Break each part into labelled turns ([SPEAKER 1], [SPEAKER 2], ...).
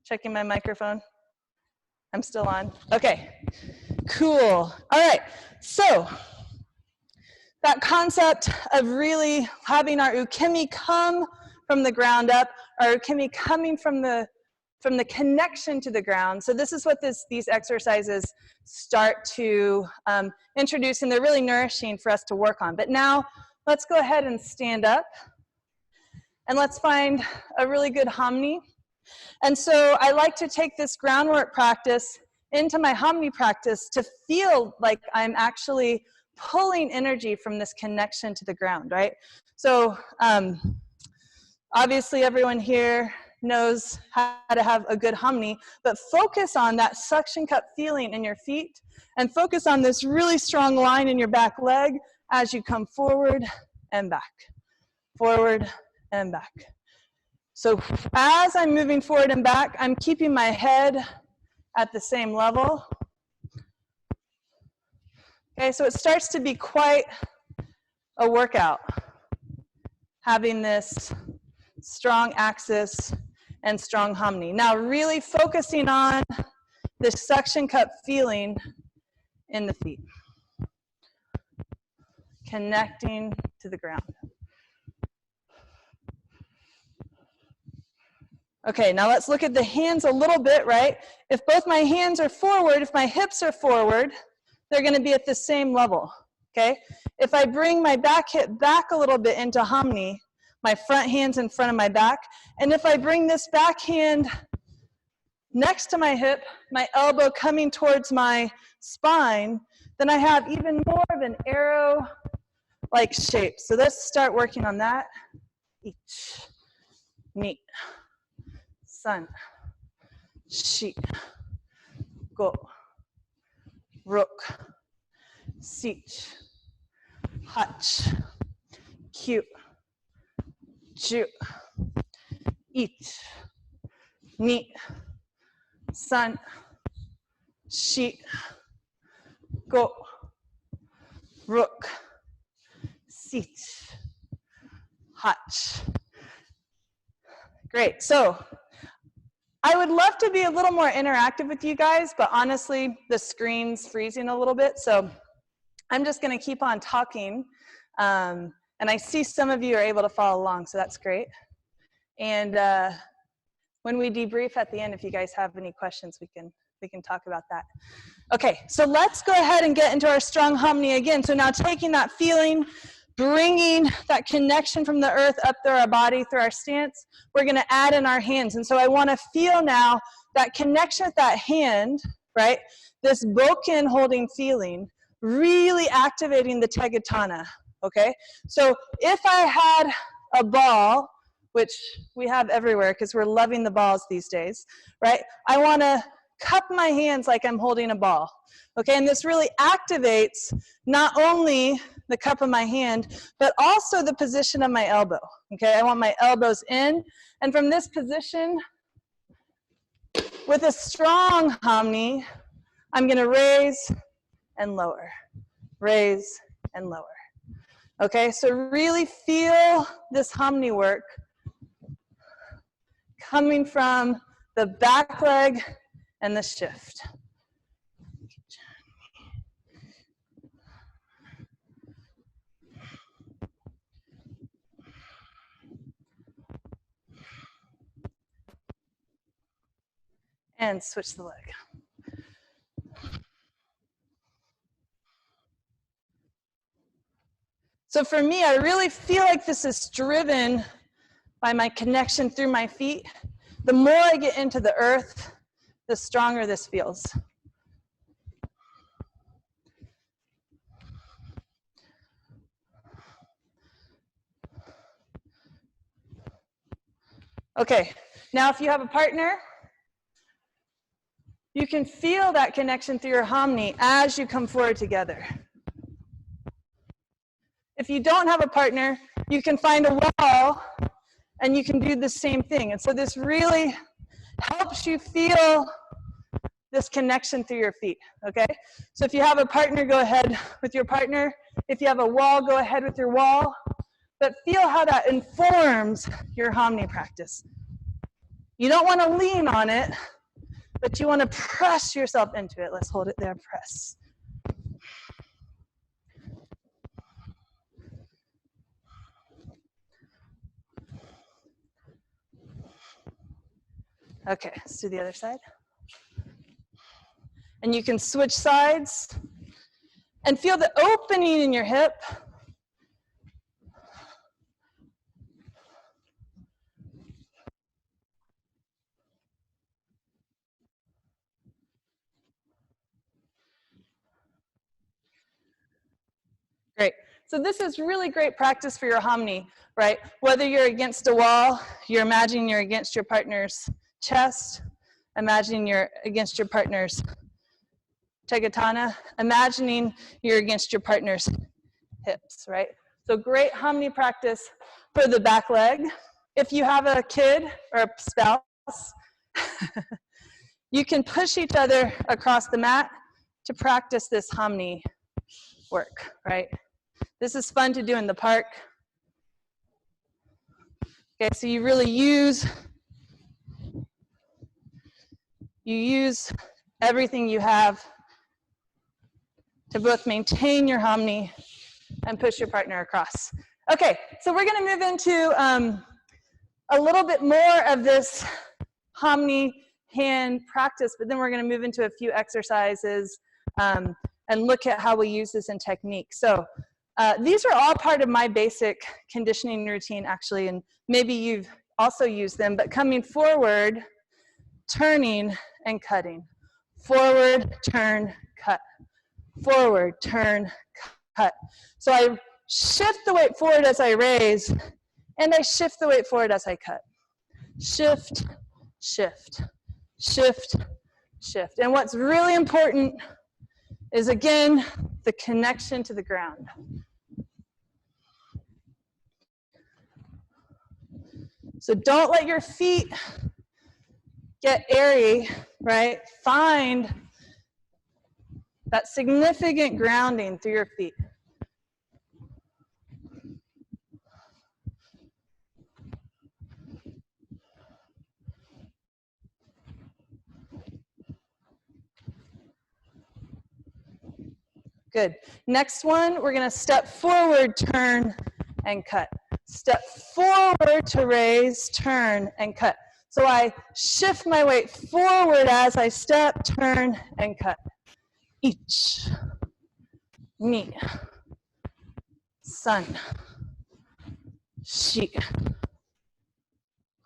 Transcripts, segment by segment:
[SPEAKER 1] Checking my microphone. I'm still on. Okay, cool. All right, so that concept of really having our ukemi come from the ground up, our ukemi coming from the connection to the ground. So this is what these exercises start to introduce, and they're really nourishing for us to work on. But now, let's go ahead and stand up, and let's find a really good hamni. And so I like to take this groundwork practice into my hamni practice to feel like I'm actually pulling energy from this connection to the ground, right? So obviously everyone here knows how to have a good hamni, but focus on that suction cup feeling in your feet and focus on this really strong line in your back leg as you come forward and back, forward and back. So as I'm moving forward and back, I'm keeping my head at the same level. Okay, so it starts to be quite a workout, having this strong axis and strong hamni. Now really focusing on this suction cup feeling in the feet, connecting to the ground. Okay, now let's look at the hands a little bit, right? If both my hands are forward, if my hips are forward, they're going to be at the same level, okay? If I bring my back hip back a little bit into hamni, my front hand's in front of my back, and if I bring this back hand next to my hip, my elbow coming towards my spine, then I have even more of an arrow-like shape. So let's start working on that. Ich, ni, san, shi, go, ruk, sich, hach, kyu, ju, ich, ni, san, shi, go, ruk, sich, hach. Great, so I would love to be a little more interactive with you guys, but honestly, the screen's freezing a little bit, so I'm just gonna keep on talking. And I see some of you are able to follow along, so that's great. And when we debrief at the end, if you guys have any questions, we can talk about that. Okay, so let's go ahead and get into our strong hamni again. So now taking that feeling, bringing that connection from the earth up through our body, through our stance, we're gonna add in our hands. And so I wanna feel now that connection with that hand, right? This bokken holding feeling, really activating the tegatana, okay? So if I had a ball, which we have everywhere because we're loving the balls these days, right? I wanna cup my hands like I'm holding a ball, okay? And this really activates not only the cup of my hand, but also the position of my elbow, okay? I want my elbows in, and from this position, with a strong hamni, I'm gonna raise and lower, raise and lower. Okay, so really feel this hamni work coming from the back leg and the shift. And switch the leg. So for me, I really feel like this is driven by my connection through my feet. The more I get into the earth, the stronger this feels. Okay, now if you have a partner, you can feel that connection through your hamni as you come forward together. If you don't have a partner, you can find a wall and you can do the same thing. And so this really helps you feel this connection through your feet, okay? So if you have a partner, go ahead with your partner. If you have a wall, go ahead with your wall. But feel how that informs your hamni practice. You don't want to lean on it, but you want to press yourself into it. Let's hold it there, press. Okay, let's do the other side. And you can switch sides and feel the opening in your hip. Great. So this is really great practice for your Hamni, right? Whether you're against a wall, you're imagining you're against your partner's chest, imagining you're against your partner's Tegatana, imagining you're against your partner's hips, right? So great Hamni practice for the back leg. If you have a kid or a spouse, you can push each other across the mat to practice this Hamni work, right? This is fun to do in the park. Okay, so you really use everything you have to both maintain your Hamni and push your partner across. Okay, so we're gonna move into a little bit more of this Hamni hand practice, but then we're gonna move into a few exercises and look at how we use this in technique. So these are all part of my basic conditioning routine, actually, and maybe you've also used them, but coming forward, turning, and cutting. Forward, turn, cut. Forward, turn, cut. So I shift the weight forward as I raise, and I shift the weight forward as I cut. Shift, shift, shift, shift. And what's really important is, again, the connection to the ground. So don't let your feet get airy, right? Find that significant grounding through your feet. Good. Next one, we're gonna step forward, turn, and cut. Step forward to raise, turn, and cut. So I shift my weight forward as I step, turn, and cut. Ich, ni, san, shi,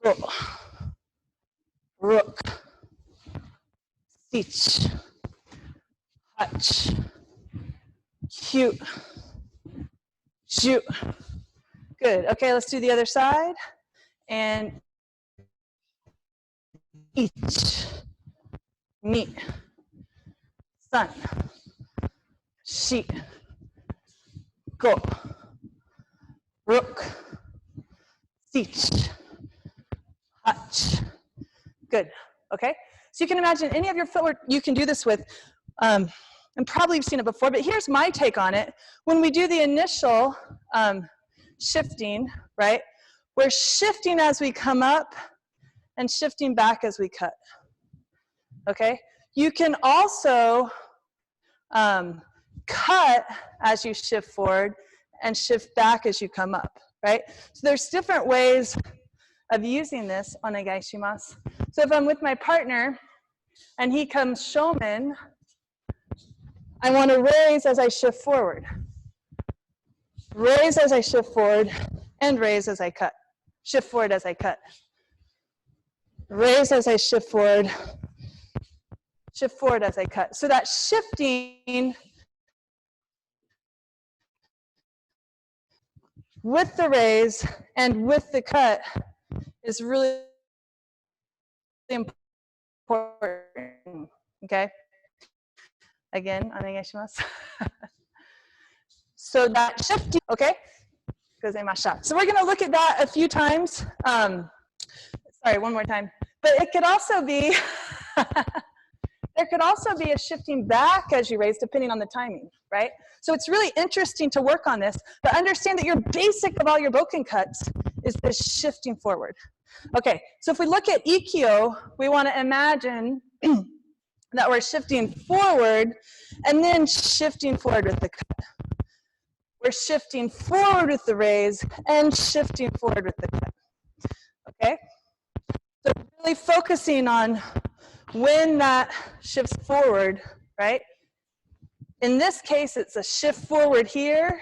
[SPEAKER 1] go, ruk, sich, hach, cute, shoot. Good. Okay, let's do the other side. And ich, ni, san, shi, go, ruk, sich, hach. Good. Okay. So you can imagine any of your footwork you can do this with. And probably you've seen it before, but here's my take on it. When we do the initial shifting, right, we're shifting as we come up and shifting back as we cut. Okay? You can also cut as you shift forward and shift back as you come up, right? So there's different ways of using this on onegaishimasu. So if I'm with my partner and he comes shomen, I want to raise as I shift forward. Raise as I shift forward, and raise as I cut. Shift forward as I cut. Raise as I shift forward as I cut. So that shifting with the raise and with the cut is really important, okay? Again, onegaishimasu. So that shifting, okay? So we're gonna look at that a few times. Sorry, one more time. But it could also be, there could also be a shifting back as you raise depending on the timing, right? So it's really interesting to work on this, but understand that your basic of all your bokken cuts is this shifting forward. Okay, so if we look at Ikkyo, we want to imagine that we're shifting forward and then shifting forward with the cut. We're shifting forward with the raise and shifting forward with the cut. Okay? So really focusing on when that shifts forward, right? In this case, it's a shift forward here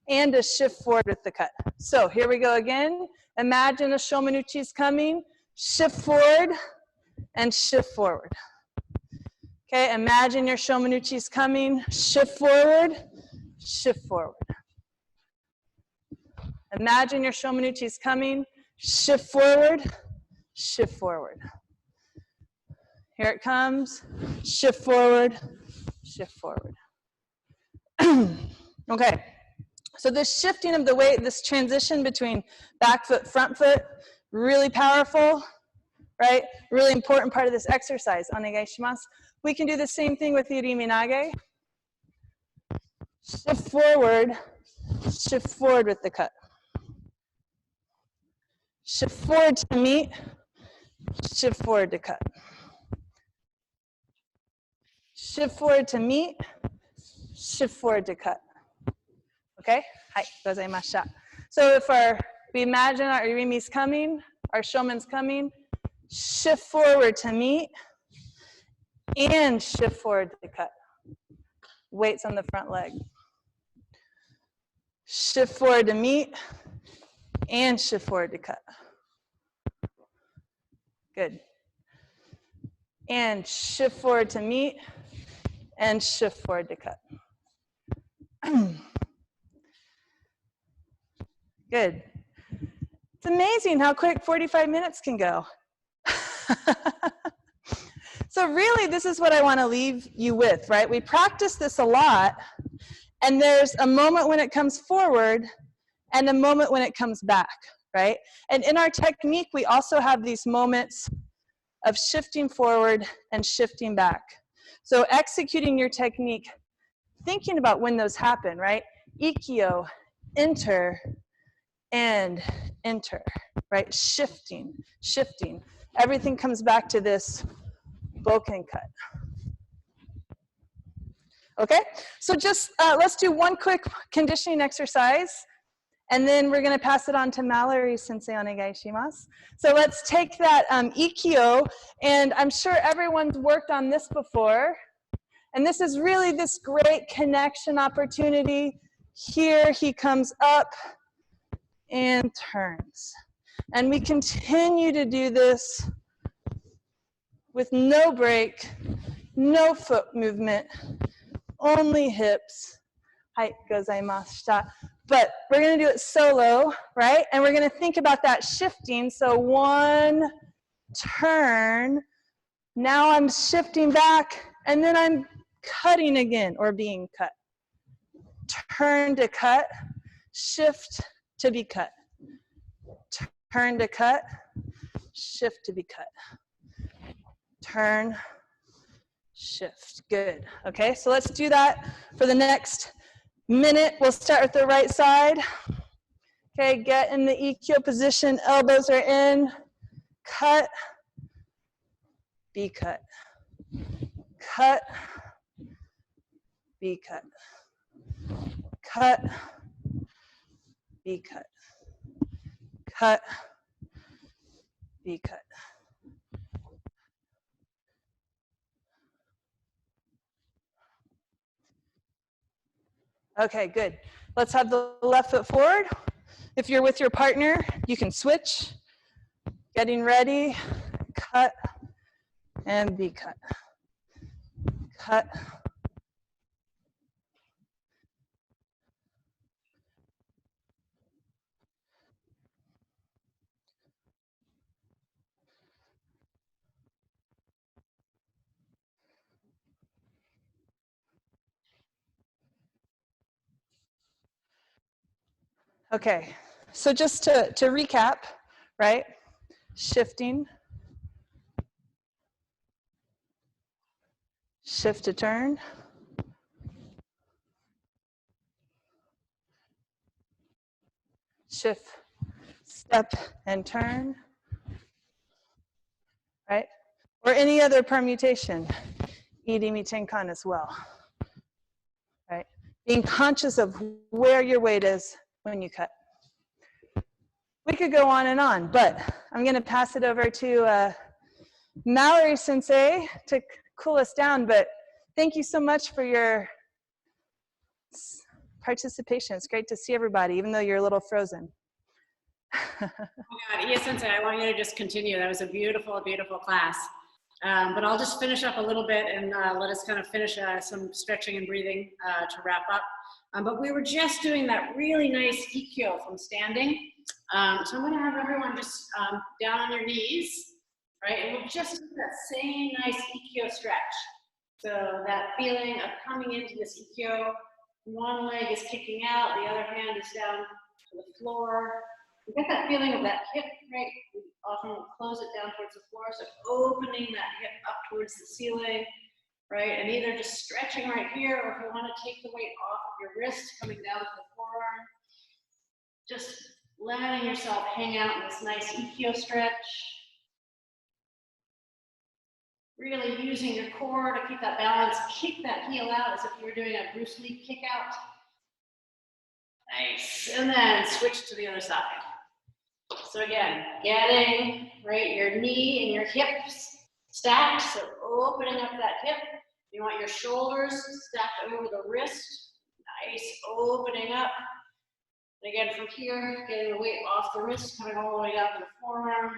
[SPEAKER 1] and a shift forward with the cut. So here we go again. Imagine a shomanuchi is coming, shift forward and shift forward. Okay, imagine your shomanuchi is coming, shift forward, shift forward. Imagine your shomanuchi is coming, shift forward, shift forward. Here it comes, shift forward, shift forward. Okay, so this shifting of the weight, this transition between back foot, front foot, really powerful, right? Really important part of this exercise. Onegai shimasu. We can do the same thing with Irimi Nage. Shift forward with the cut. Shift forward to meet, shift forward to cut. Shift forward to meet, shift forward to cut. Okay? Hai, gozaimashita. So if we imagine our irimi's coming, our shoman's coming, shift forward to meet, and shift forward to cut. Weights on the front leg. Shift forward to meet, and shift forward to cut. Good. And shift forward to meet, and shift forward to cut. Good. It's amazing how quick 45 minutes can go. So really, this is what I want to leave you with, right? We practice this a lot, and there's a moment when it comes forward and a moment when it comes back, right? And in our technique, we also have these moments of shifting forward and shifting back. So executing your technique, thinking about when those happen, right? Ikkyo, enter, and enter, right? Shifting, shifting. Everything comes back to this boken cut. Okay, so just let's do one quick conditioning exercise, and then we're going to pass it on to Mallory Sensei onegai shimasu. So let's take that Ikkyo, and I'm sure everyone's worked on this before, and this is really this great connection opportunity. Here he comes up and turns, and we continue to do this with no break, no foot movement, only hips. Hai gozaimashita. But we're going to do it solo, right? And we're going to think about that shifting. So one turn. Now I'm shifting back, and then I'm cutting again, or being cut. Turn to cut, shift to be cut. Turn to cut, shift to be cut. Turn, shift. Good. Okay, so let's do that for the next minute. We'll start with the right side. Okay, get in the Ikkyo position. Elbows are in. Cut, be cut. Cut, be cut. Cut, be cut. Cut, be cut. Okay, good. Let's have the left foot forward. If you're with your partner, you can switch. Getting ready, cut, and be cut. Cut. Okay, so just to recap, right? Shifting, shift to turn, shift, step and turn, or any other permutation. Idimi tenkan as well, right? Being conscious of where your weight is when you cut. We could go on, but I'm going to pass it over to Mallory Sensei to cool us down. But thank you so much for your participation. It's great to see everybody, even though you're a little frozen.
[SPEAKER 2] Oh my God, EaSensei, I want you to just continue. That was a beautiful, beautiful class. But I'll just finish up a little bit and let us kind of finish some stretching and breathing to wrap up. But we were just doing that really nice ikkyo from standing. So I'm going to have everyone just down on your knees, right? And we'll just do that same nice ikkyo stretch. So that feeling of coming into this ikkyo, one leg is kicking out, the other hand is down to the floor. You get that feeling of that hip, right? We often close it down towards the floor, so opening that hip up towards the ceiling, right? And either just stretching right here, or if you want to take the weight off of your wrist, coming down to the forearm, just letting yourself hang out in this nice ikkyo stretch. Really using your core to keep that balance. Kick that heel out as if you were doing a Bruce Lee kick out. Nice. And then switch to the other side. So again, getting right your knee and your hips stacked. So opening up that hip. You want your shoulders stacked over the wrist. Nice. Opening up. And again, from here, getting the weight off the wrist, coming all the way down to the forearm.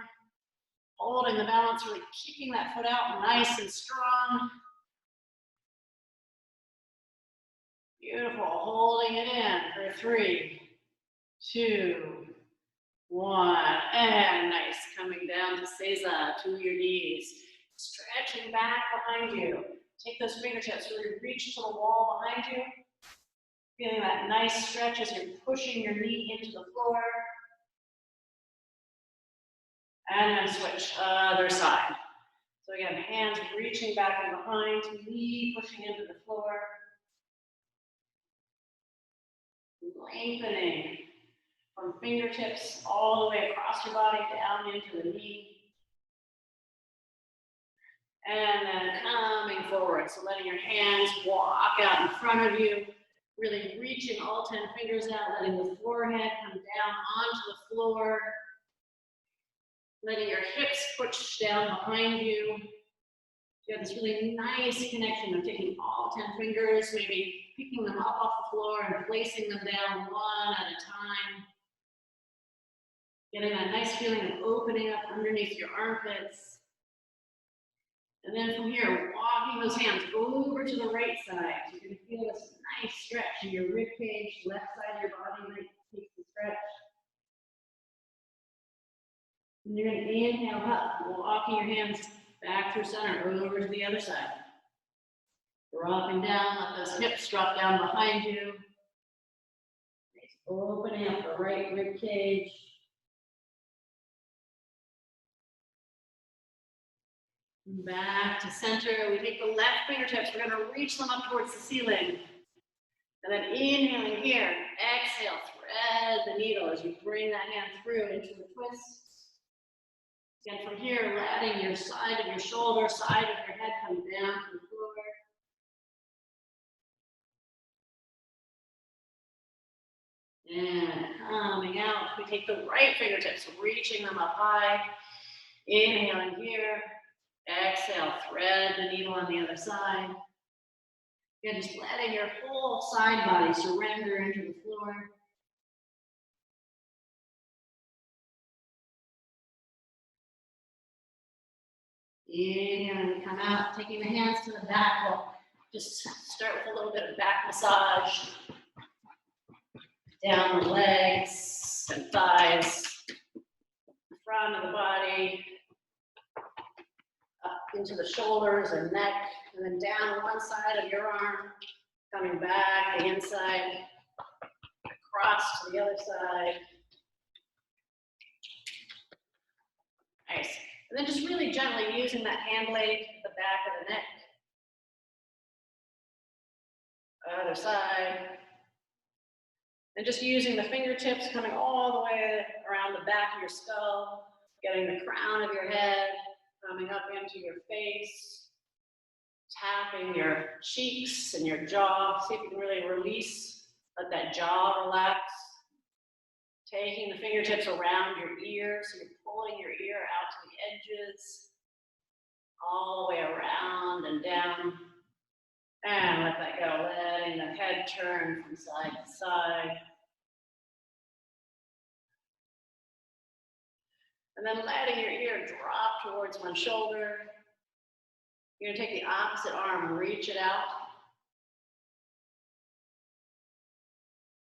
[SPEAKER 2] Holding the balance, really kicking that foot out nice and strong. Beautiful. Holding it in for 3, 2, 1. And nice. Coming down to Seiza, to your knees. Stretching back behind you. Take those fingertips, really reach to the wall behind you. Feeling that nice stretch as you're pushing your knee into the floor. And then switch, other side. So again, hands reaching back and behind, knee pushing into the floor. Lengthening from fingertips all the way across your body down into the knee. And then coming forward, so letting your hands walk out in front of you. Really reaching all 10 fingers out, letting the forehead come down onto the floor. Letting your hips push down behind you. You have this really nice connection of taking all 10 fingers, maybe picking them up off the floor and placing them down one at a time. Getting that nice feeling of opening up underneath your armpits. And then from here, walking those hands over to the right side. You're going to feel this nice stretch in your rib cage, left side of your body takes the stretch. And you're going to inhale up, walking your hands back through center, over to the other side. Dropping down, let those hips drop down behind you. Opening up the right rib cage. Back to center. We take the left fingertips, we're going to reach them up towards the ceiling. And then inhaling here, exhale, thread the needle as you bring that hand through into the twist. Again, from here, letting your side of your shoulder, side of your head come down to the floor. And coming out, we take the right fingertips, reaching them up high. Inhaling here. Exhale, thread the needle on the other side. Again, just letting your whole side body surrender into the floor. Inhale and come out, taking the hands to the back. We'll just start with a little bit of back massage. Down the legs and thighs, front of the body, up into the shoulders and neck, and then down one side of your arm, coming back the inside, across to the other side. Nice. And then just really gently using that hand blade at the back of the neck. Other side. And just using the fingertips coming all the way around the back of your skull, getting the crown of your head Coming up into your face, tapping your cheeks and your jaw. See if you can really release, let that jaw relax. Taking the fingertips around your ear, so you're pulling your ear out to the edges, all the way around and down. And let that go, letting the head turn from side to side. And then letting your ear drop towards one shoulder. You're gonna take the opposite arm and reach it out.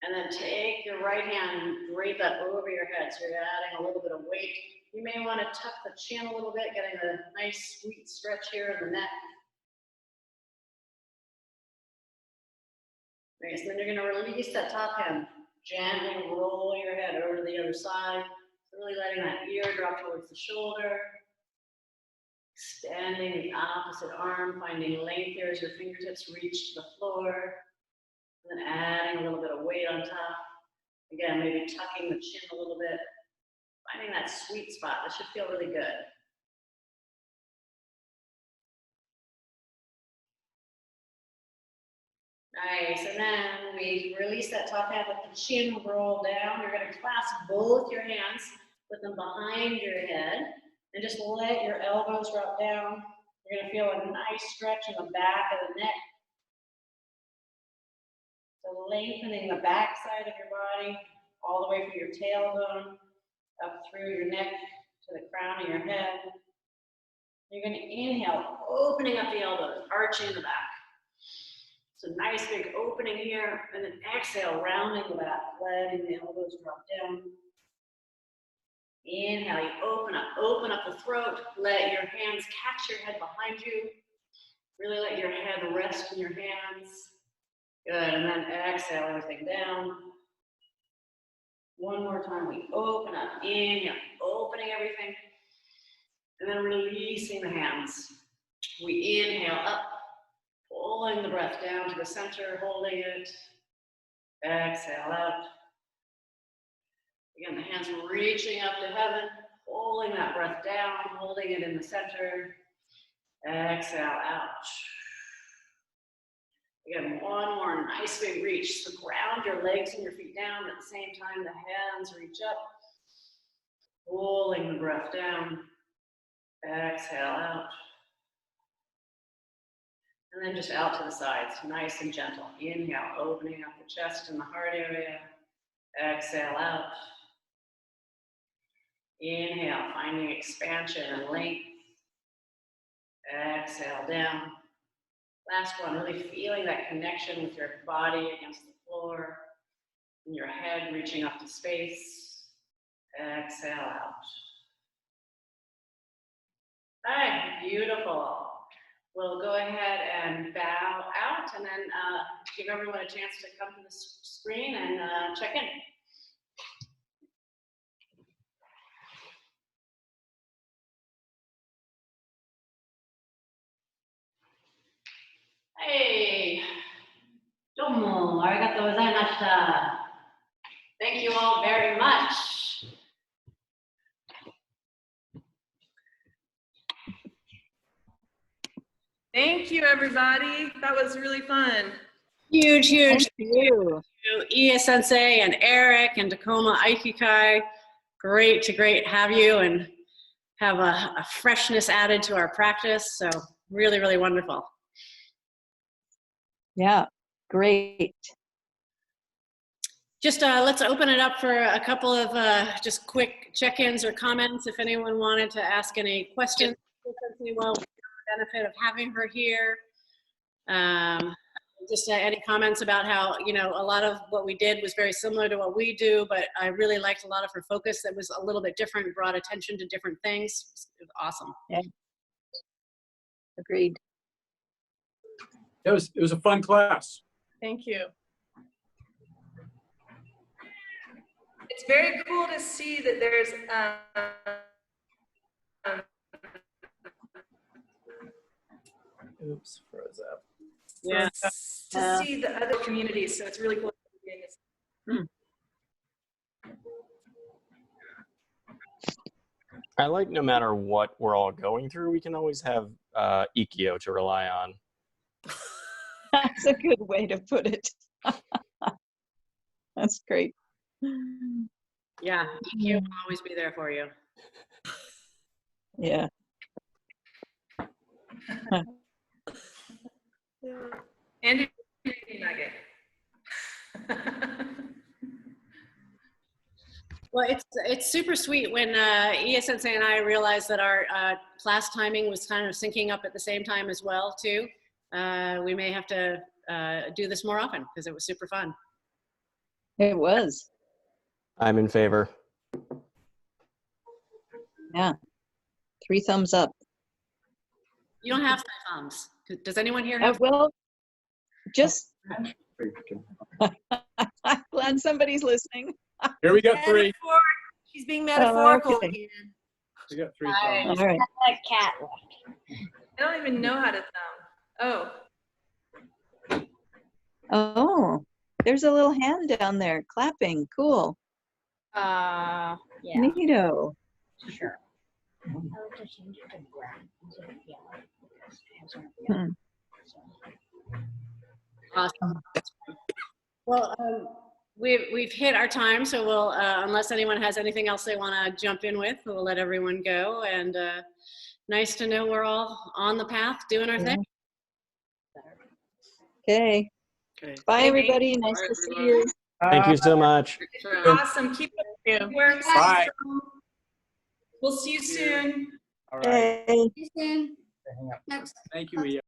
[SPEAKER 2] And then take your right hand and drape that over your head. So you're adding a little bit of weight. You may want to tuck the chin a little bit, getting a nice sweet stretch here in the neck. Okay, so then you're going to release that top hand. Gently roll your head over to the other side. So really letting that ear drop towards the shoulder. Extending the opposite arm, finding length here as your fingertips reach to the floor. And then adding a little bit of weight on top. Again, maybe tucking the chin a little bit. Finding that sweet spot. This should feel really good. Nice, and then we release that top hand, let the chin roll down. You're gonna clasp both your hands, put them behind your head, and just let your elbows drop down. You're gonna feel a nice stretch in the back of the neck. So lengthening the back side of your body, all the way from your tailbone, up through your neck to the crown of your head. You're gonna inhale, opening up the elbows, arching the back. So nice big opening here, and then exhale, rounding the back, letting the elbows drop down. Inhale, you open up the throat, let your hands catch your head behind you. Really let your head rest in your hands. Good, and then exhale everything down. One more time, we open up, inhale, opening everything, and then releasing the hands. We inhale up, pulling the breath down to the center, holding it. Exhale out. Again, the hands reaching up to heaven, pulling that breath down, holding it in the center. Exhale out. Again, one more nice big reach. So ground your legs and your feet down. At the same time, the hands reach up, pulling the breath down. Exhale out. And then just out to the sides, nice and gentle. Inhale, opening up the chest and the heart area. Exhale out. Inhale, finding expansion and length. Exhale down. Last one, really feeling that connection with your body against the floor and your head reaching up to space. Exhale out. All right, beautiful. We'll go ahead and bow out and then give everyone a chance to come to the screen and check in. Hey, domo arigatou gozaimashita. Thank you all very much.
[SPEAKER 1] Thank you, everybody. That was really fun.
[SPEAKER 2] Huge, huge
[SPEAKER 3] Thank you.
[SPEAKER 2] to EaSensei and Eric and Tacoma Aikikai. Great to have you and have a freshness added to our practice. So really, really wonderful.
[SPEAKER 3] Yeah, great.
[SPEAKER 2] Just let's open it up for a couple of just quick check-ins or comments. If anyone wanted to ask any questions, well, the benefit of having her here. Just any comments about how, you know, a lot of what we did was very similar to what we do, but I really liked a lot of her focus that was a little bit different, brought attention to different things. It was awesome.
[SPEAKER 3] Yeah. Agreed.
[SPEAKER 4] It was a fun class.
[SPEAKER 1] Thank you. It's very cool to see that there's
[SPEAKER 4] Oops, froze up.
[SPEAKER 2] Yeah.
[SPEAKER 1] to see the other communities. So it's really cool.
[SPEAKER 5] I like no matter what we're all going through, we can always have Ikkyo to rely on.
[SPEAKER 3] That's a good way to put it. That's great.
[SPEAKER 2] Yeah, EQ will always be there for you.
[SPEAKER 3] Yeah.
[SPEAKER 6] And a nugget.
[SPEAKER 2] Well, it's super sweet when EaSensei and I realized that our class timing was kind of syncing up at the same time as well, too. We may have to do this more often because it was super fun.
[SPEAKER 3] It was.
[SPEAKER 5] I'm in favor.
[SPEAKER 3] Yeah. 3 thumbs up.
[SPEAKER 2] You don't have 3 thumbs. Does anyone here have?
[SPEAKER 3] Well, just. I'm glad somebody's listening.
[SPEAKER 4] Here we got 3.
[SPEAKER 6] She's being metaphorical
[SPEAKER 3] okay.
[SPEAKER 6] again.
[SPEAKER 4] We got 3
[SPEAKER 2] Nice.
[SPEAKER 4] thumbs.
[SPEAKER 3] All right.
[SPEAKER 7] That cat left.
[SPEAKER 6] I don't even know how to thumb. Oh,
[SPEAKER 3] Oh, there's a little hand down there clapping. Cool.
[SPEAKER 7] Yeah,
[SPEAKER 3] Neato.
[SPEAKER 7] sure. I would just change it to brown instead of yellow because it has a
[SPEAKER 3] Hmm.
[SPEAKER 7] yellow.
[SPEAKER 2] Awesome. Well, we've hit our time, so we'll unless anyone has anything else they want to jump in with, we'll let everyone go. And nice to know we're all on the path doing our thing.
[SPEAKER 3] Okay.
[SPEAKER 2] Okay.
[SPEAKER 3] Bye, everybody. Nice to see you.
[SPEAKER 5] Thank you so much.
[SPEAKER 6] awesome. Keep up the good work.
[SPEAKER 4] Bye.
[SPEAKER 6] We'll see you soon.
[SPEAKER 4] All right.
[SPEAKER 3] Hey.
[SPEAKER 7] See you soon.
[SPEAKER 4] Thank you, Ia.